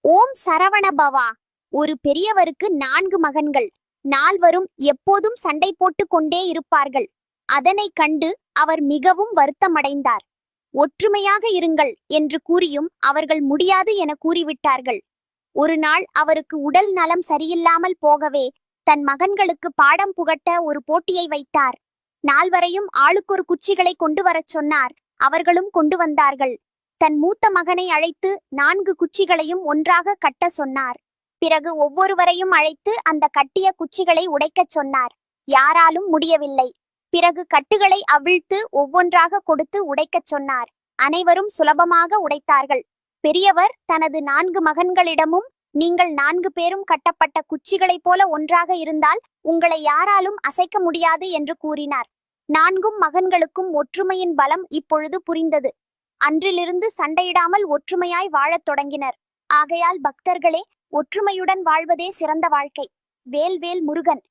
ஓம் சரவண பவா. ஒரு பெரியவருக்கு 4 மகன்கள். நால்வரும் எப்போதும் சண்டை போட்டுக் கொண்டே இருப்பார்கள். அதனைக் கண்டு அவர் மிகவும் வருத்தமடைந்தார். ஒற்றுமையாக இருங்கள் என்று கூறியும் அவர்கள் முடியாது என கூறிவிட்டார்கள். ஒரு நாள் அவருக்கு உடல் நலம் சரியில்லாமல் போகவே தன் மகன்களுக்கு பாடம் புகட்ட ஒரு போட்டியை வைத்தார். நால்வரையும் ஆளுக்கொரு குச்சிகளை கொண்டு வரச் சொன்னார். அவர்களும் கொண்டு வந்தார்கள். தன் மூத்த மகனை அழைத்து 4 குச்சிகளையும் ஒன்றாக கட்ட சொன்னார். பிறகு ஒவ்வொருவரையும் அழைத்து அந்த கட்டிய குச்சிகளை உடைக்கச் சொன்னார். யாராலும் முடியவில்லை. பிறகு கட்டுகளை அவிழ்த்து ஒவ்வொன்றாக கொடுத்து உடைக்கச் சொன்னார். அனைவரும் சுலபமாக உடைத்தார்கள். பெரியவர் தனது 4 மகன்களிடமும், நீங்கள் 4 பேரும் கட்டப்பட்ட குச்சிகளைப் போல ஒன்றாக இருந்தால் உங்களை யாராலும் அசைக்க முடியாது என்று கூறினார். 4 மகன்களுக்கும் ஒற்றுமையின் பலம் இப்பொழுது புரிந்தது. அன்றிலிருந்து சண்டையிடாமல் ஒற்றுமையாய் வாழத் தொடங்கினர். ஆகையால் பக்தர்களே, ஒற்றுமையுடன் வாழ்வதே சிறந்த வாழ்க்கை. வேல் வேல் முருகன்.